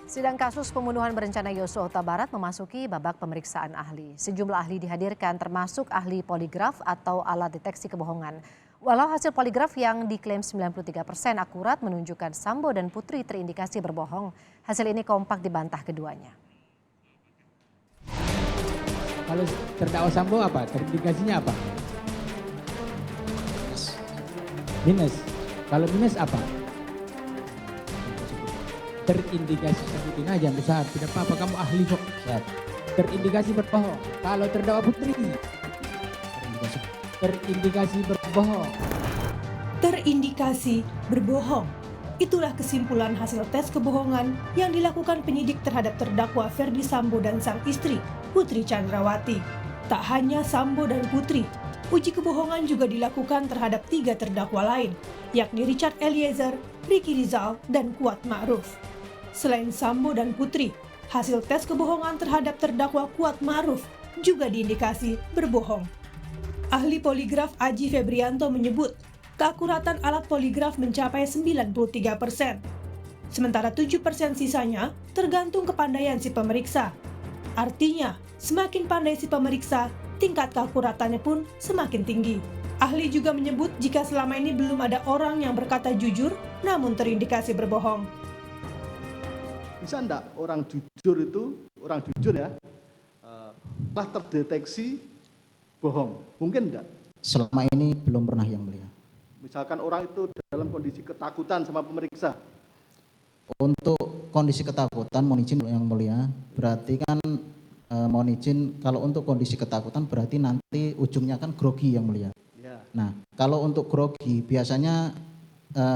Sidang kasus pembunuhan berencana Yosua Huta Barat memasuki babak pemeriksaan ahli. Sejumlah ahli dihadirkan termasuk ahli poligraf atau alat deteksi kebohongan. Walau hasil poligraf yang diklaim 93% akurat menunjukkan Sambo dan Putri terindikasi berbohong, hasil ini kompak dibantah keduanya. Kalau terdakwa Sambo apa? Terindikasinya apa? Minus. Kalau minus apa? Terindikasi, sebutin aja besar, tidak apa-apa, kamu ahli kok. Siap. Terindikasi berbohong. Kalau terdakwa Putri, terindikasi berbohong. Terindikasi berbohong. Itulah kesimpulan hasil tes kebohongan yang dilakukan penyidik terhadap terdakwa Ferdi Sambo dan sang istri, Putri Chandrawati. Tak hanya Sambo dan Putri, uji kebohongan juga dilakukan terhadap 3 terdakwa lain, yakni Richard Eliezer, Ricky Rizal, dan Kuat Ma'ruf. Selain Sambo dan Putri, hasil tes kebohongan terhadap terdakwa Kuat Ma'ruf juga diindikasi berbohong. Ahli poligraf Aji Febrianto menyebut keakuratan alat poligraf mencapai 93%. Sementara 7% sisanya tergantung kepandaian si pemeriksa. Artinya, semakin pandai si pemeriksa, tingkat keakuratannya pun semakin tinggi. Ahli juga menyebut jika selama ini belum ada orang yang berkata jujur namun terindikasi berbohong. Bisa enggak orang jujur ya, telah terdeteksi bohong? Mungkin enggak? Selama ini belum pernah yang mulia. Misalkan orang itu dalam kondisi ketakutan sama pemeriksa. Untuk kondisi ketakutan, mohon izin yang mulia, berarti kan mohon izin kalau untuk kondisi ketakutan berarti nanti ujungnya kan grogi yang mulia. Ya. Nah, kalau untuk grogi biasanya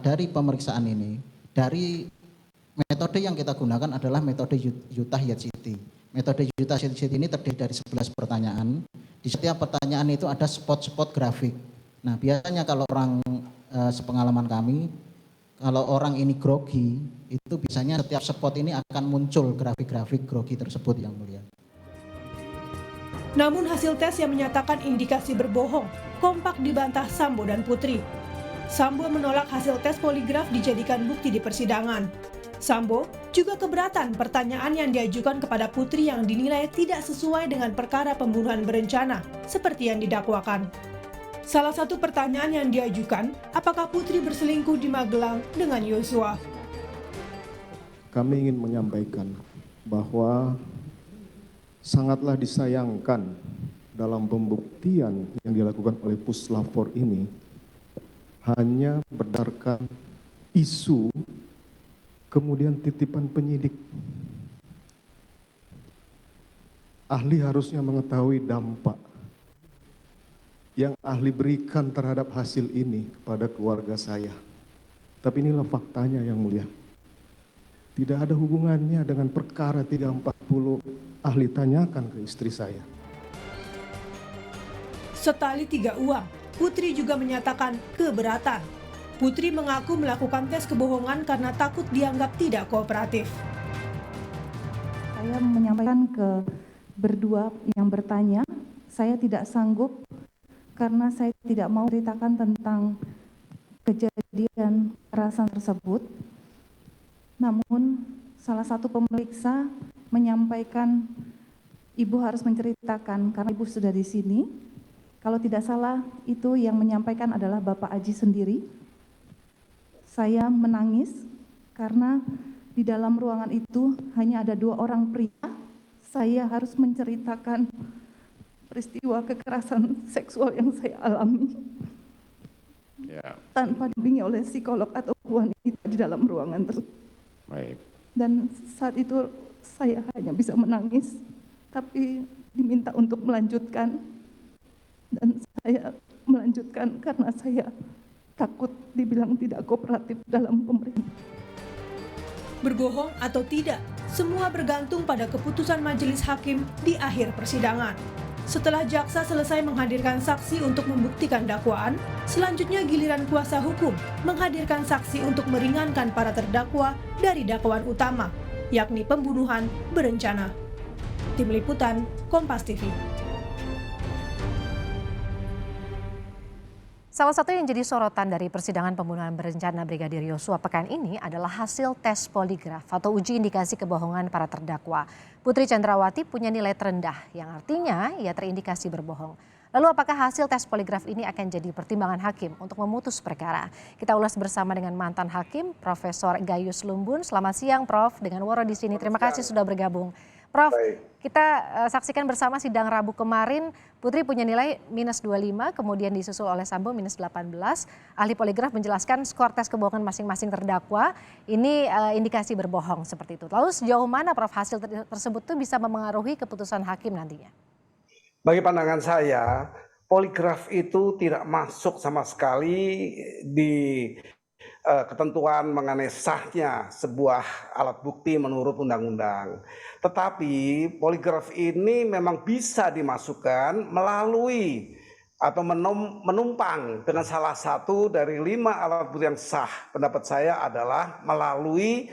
dari pemeriksaan ini, dari metode yang kita gunakan adalah metode Utah Yat-City. Metode Utah Yat-City ini terdiri dari 11 pertanyaan. Di setiap pertanyaan itu ada spot-spot grafik. Nah, biasanya kalau orang sepengalaman kami, kalau orang ini grogi, itu biasanya setiap spot ini akan muncul grafik-grafik grogi tersebut yang mulia. Namun hasil tes yang menyatakan indikasi berbohong kompak dibantah Sambo dan Putri. Sambo menolak hasil tes poligraf dijadikan bukti di persidangan. Sambo juga keberatan pertanyaan yang diajukan kepada Putri yang dinilai tidak sesuai dengan perkara pembunuhan berencana seperti yang didakwakan. Salah satu pertanyaan yang diajukan, apakah Putri berselingkuh di Magelang dengan Yosua? Kami ingin menyampaikan bahwa sangatlah disayangkan dalam pembuktian yang dilakukan oleh Puslapor ini hanya berdasarkan isu kemudian titipan penyidik. Ahli harusnya mengetahui dampak yang ahli berikan terhadap hasil ini kepada keluarga saya. Tapi inilah faktanya yang mulia. Tidak ada hubungannya dengan perkara 340 ahli tanyakan ke istri saya. Setali 3 uang, Putri juga menyatakan keberatan. Putri mengaku melakukan tes kebohongan karena takut dianggap tidak kooperatif. Saya menyampaikan ke berdua yang bertanya, saya tidak sanggup karena saya tidak mau ceritakan tentang kejadian kekerasan tersebut. Namun salah satu pemeriksa menyampaikan ibu harus menceritakan karena ibu sudah di sini. Kalau tidak salah itu yang menyampaikan adalah Bapak Aji sendiri. Saya menangis karena di dalam ruangan itu hanya ada 2 orang pria. Saya harus menceritakan peristiwa kekerasan seksual yang saya alami tanpa dibimbing oleh psikolog atau wanita di dalam ruangan tersebut. Baik. Dan saat itu saya hanya bisa menangis, tapi diminta untuk melanjutkan. Dan saya melanjutkan karena saya takut dibilang tidak kooperatif dalam pemerintahan. Berbohong atau tidak, semua bergantung pada keputusan majelis hakim di akhir persidangan. Setelah jaksa selesai menghadirkan saksi untuk membuktikan dakwaan, selanjutnya giliran kuasa hukum menghadirkan saksi untuk meringankan para terdakwa dari dakwaan utama, yakni pembunuhan berencana. Tim Liputan, Kompas TV. Salah satu yang jadi sorotan dari persidangan pembunuhan berencana Brigadir Yosua pekan ini adalah hasil tes poligraf atau uji indikasi kebohongan para terdakwa. Putri Chandrawati punya nilai terendah yang artinya ia terindikasi berbohong. Lalu apakah hasil tes poligraf ini akan jadi pertimbangan hakim untuk memutus perkara? Kita ulas bersama dengan mantan hakim Profesor Gayus Lumbun. Selamat siang Prof, dengan Woro di sini. Terima kasih sudah bergabung. Prof, kita saksikan bersama sidang Rabu kemarin, Putri punya nilai -25, kemudian disusul oleh Sambo -18. Ahli poligraf menjelaskan skor tes kebohongan masing-masing terdakwa, ini indikasi berbohong seperti itu. Lalu sejauh mana Prof hasil tersebut tuh bisa memengaruhi keputusan hakim nantinya? Bagi pandangan saya, poligraf itu tidak masuk sama sekali di ketentuan mengenai sahnya sebuah alat bukti menurut undang-undang. Tetapi poligraf ini memang bisa dimasukkan melalui atau menumpang dengan salah satu dari 5 alat bukti yang sah. Pendapat saya adalah melalui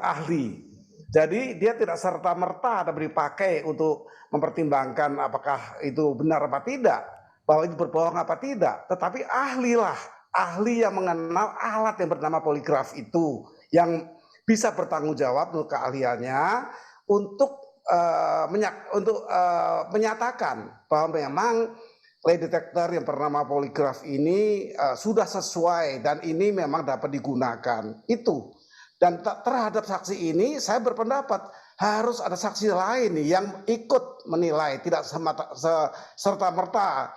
ahli. Jadi dia tidak serta-merta ada dipakai untuk mempertimbangkan apakah itu benar apa tidak, bahwa itu berbohong apa tidak. Tetapi ahli yang mengenal alat yang bernama poligraf itu, yang bisa bertanggung jawab untuk keahliannya untuk menyatakan bahwa memang lie detector yang bernama poligraf ini sudah sesuai dan ini memang dapat digunakan. Itu. Dan terhadap saksi ini saya berpendapat harus ada saksi lain yang ikut menilai, tidak serta-merta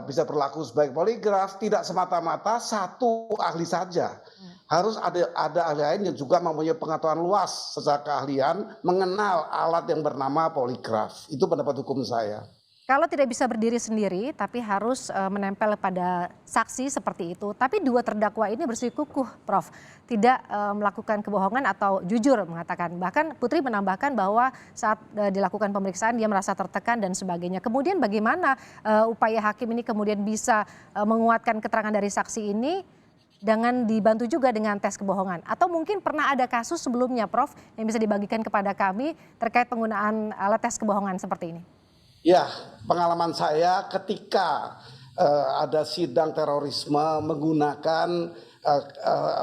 bisa berlaku sebagai poligraf, tidak semata-mata satu ahli saja. Harus ada ahli lain yang juga mempunyai pengetahuan luas secara keahlian mengenal alat yang bernama poligraf. Itu pendapat hukum saya. Kalau tidak bisa berdiri sendiri tapi harus menempel pada saksi seperti itu. Tapi 2 terdakwa ini bersikukuh Prof. Tidak melakukan kebohongan atau jujur mengatakan. Bahkan Putri menambahkan bahwa saat dilakukan pemeriksaan dia merasa tertekan dan sebagainya. Kemudian bagaimana upaya hakim ini kemudian bisa menguatkan keterangan dari saksi ini dengan dibantu juga dengan tes kebohongan? Atau mungkin pernah ada kasus sebelumnya Prof yang bisa dibagikan kepada kami terkait penggunaan alat tes kebohongan seperti ini? Ya, pengalaman saya ketika ada sidang terorisme menggunakan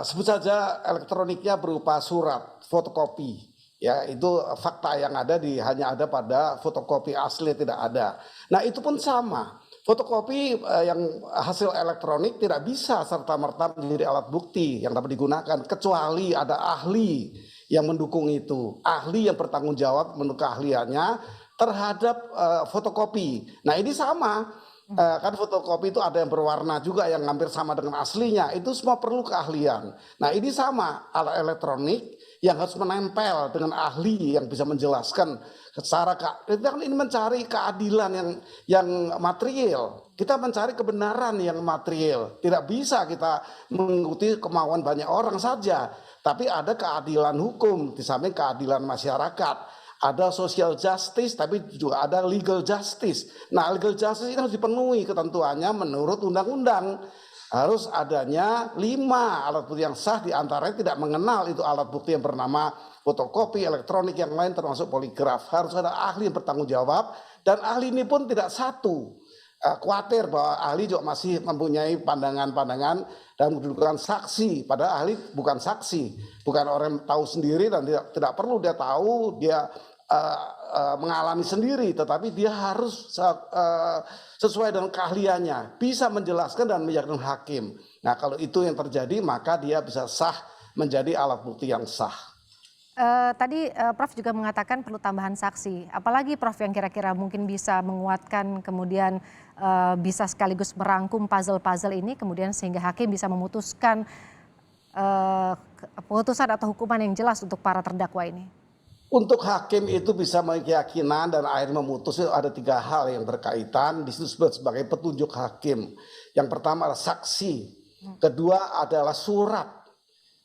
sebut saja elektroniknya berupa surat, fotokopi. Ya, itu fakta yang ada hanya ada pada fotokopi asli tidak ada. Nah, itu pun sama. Fotokopi yang hasil elektronik tidak bisa serta-merta menjadi alat bukti yang dapat digunakan kecuali ada ahli yang mendukung itu. Ahli yang bertanggung jawab menurut keahliannya terhadap fotokopi. Nah ini sama, kan fotokopi itu ada yang berwarna juga yang hampir sama dengan aslinya. Itu semua perlu keahlian. Nah ini sama, alat elektronik yang harus menempel dengan ahli yang bisa menjelaskan secara kita kan ini mencari keadilan yang material. Kita mencari kebenaran yang material. Tidak bisa kita mengikuti kemauan banyak orang saja. Tapi ada keadilan hukum di samping keadilan masyarakat. Ada social justice tapi juga ada legal justice. Nah legal justice ini harus dipenuhi ketentuannya menurut undang-undang. Harus adanya 5 alat bukti yang sah, diantaranya tidak mengenal itu alat bukti yang bernama fotokopi, elektronik yang lain termasuk poligraf. Harus ada ahli yang bertanggung jawab dan ahli ini pun tidak satu. Khawatir bahwa ahli juga masih mempunyai pandangan-pandangan dan kedudukan saksi. Padahal ahli bukan saksi, bukan orang yang tahu sendiri dan tidak perlu dia tahu, dia mengalami sendiri, tetapi dia harus sesuai dengan keahliannya, bisa menjelaskan dan meyakinkan hakim. Nah kalau itu yang terjadi maka dia bisa sah menjadi alat bukti yang sah. Tadi Prof juga mengatakan perlu tambahan saksi. Apalagi Prof yang kira-kira mungkin bisa menguatkan kemudian bisa sekaligus merangkum puzzle-puzzle ini kemudian sehingga hakim bisa memutuskan putusan atau hukuman yang jelas untuk para terdakwa ini. Untuk hakim itu bisa keyakinan dan akhirnya memutus itu ada 3 hal yang berkaitan. Di situ disebut sebagai petunjuk hakim. Yang pertama adalah saksi, kedua adalah surat,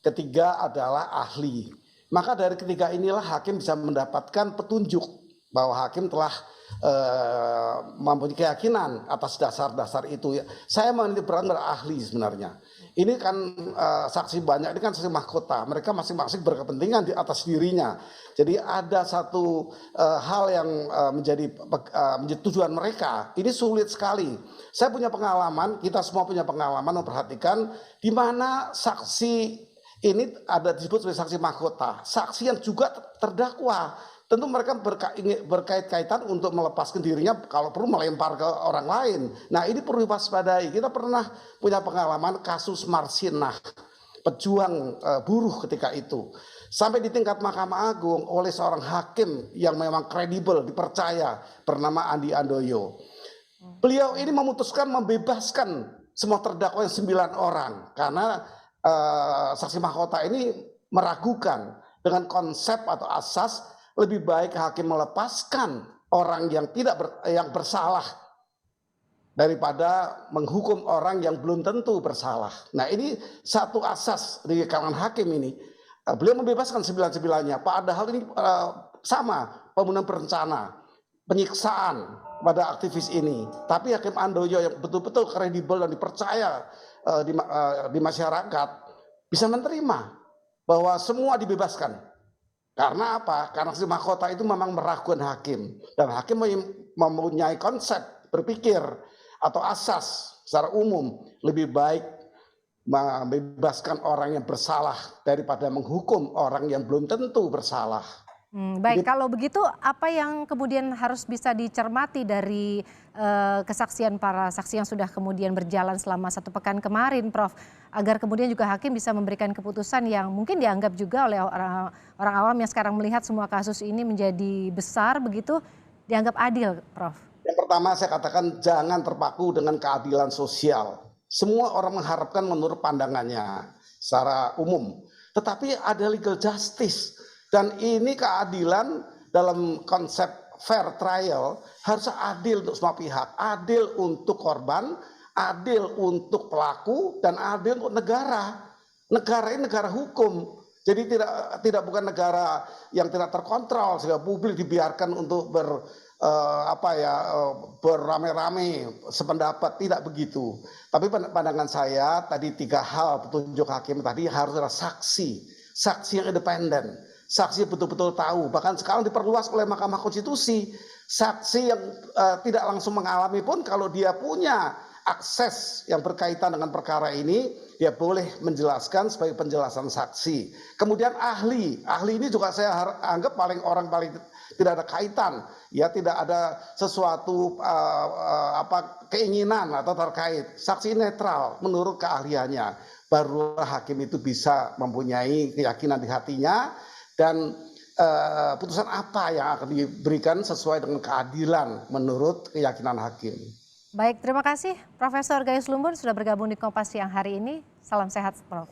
ketiga adalah ahli. Maka dari ketiga inilah hakim bisa mendapatkan petunjuk bahwa hakim telah mempunyai keyakinan atas dasar-dasar itu. Saya menitikan ahli sebenarnya. Ini kan saksi banyak, ini kan saksi mahkota. Mereka masing-masing berkepentingan di atas dirinya. Jadi ada satu hal yang menjadi tujuan mereka. Ini sulit sekali. Saya punya pengalaman, kita semua punya pengalaman memperhatikan di mana saksi ini ada disebut sebagai saksi mahkota. Saksi yang juga terdakwa. Tentu mereka berkait-kaitan untuk melepaskan dirinya kalau perlu melempar ke orang lain. Nah ini perlu diwaspadai. Kita pernah punya pengalaman kasus Marsinah, pejuang buruh ketika itu. Sampai di tingkat Mahkamah Agung oleh seorang hakim yang memang kredibel, dipercaya, bernama Andi Handoyo. Beliau ini memutuskan membebaskan semua terdakwa yang 9 orang. Karena saksi mahkota ini meragukan dengan konsep atau asas lebih baik hakim melepaskan orang yang yang bersalah daripada menghukum orang yang belum tentu bersalah. Nah ini satu asas di kalangan hakim ini. Beliau membebaskan 9-9-nya. Padahal ini sama pembunuhan berencana, penyiksaan pada aktivis ini. Tapi Hakim Handoyo yang betul-betul kredibel dan dipercaya di masyarakat bisa menerima bahwa semua dibebaskan. Karena apa? Karena si mahkota itu memang meragukan hakim. Dan hakim mempunyai konsep berpikir atau asas secara umum lebih baik membebaskan orang yang bersalah daripada menghukum orang yang belum tentu bersalah. Baik, kalau begitu apa yang kemudian harus bisa dicermati dari kesaksian para saksi yang sudah kemudian berjalan selama 1 pekan kemarin, Prof, agar kemudian juga hakim bisa memberikan keputusan yang mungkin dianggap juga oleh orang awam yang sekarang melihat semua kasus ini menjadi besar begitu, dianggap adil, Prof? Yang pertama saya katakan jangan terpaku dengan keadilan sosial. Semua orang mengharapkan menurut pandangannya secara umum. Tetapi ada legal justice. Dan ini keadilan dalam konsep fair trial harus adil untuk semua pihak. Adil untuk korban, adil untuk pelaku, dan adil untuk negara. Negara ini negara hukum. Jadi tidak bukan negara yang tidak terkontrol sehingga publik dibiarkan untuk beramai-ramai sependapat, tidak begitu. Tapi pandangan saya tadi 3 hal petunjuk hakim tadi harus ada saksi yang independen. Saksi betul-betul tahu, bahkan sekarang diperluas oleh Mahkamah Konstitusi. Saksi yang tidak langsung mengalami pun kalau dia punya akses yang berkaitan dengan perkara ini, dia boleh menjelaskan sebagai penjelasan saksi. Kemudian ahli ini juga saya anggap orang paling tidak ada kaitan, ya tidak ada sesuatu keinginan atau terkait. Saksi netral menurut keahliannya, barulah hakim itu bisa mempunyai keyakinan di hatinya. Dan putusan apa yang akan diberikan sesuai dengan keadilan menurut keyakinan hakim. Baik, terima kasih Profesor Gayus Lumbun sudah bergabung di Kompas siang hari ini. Salam sehat, Prof.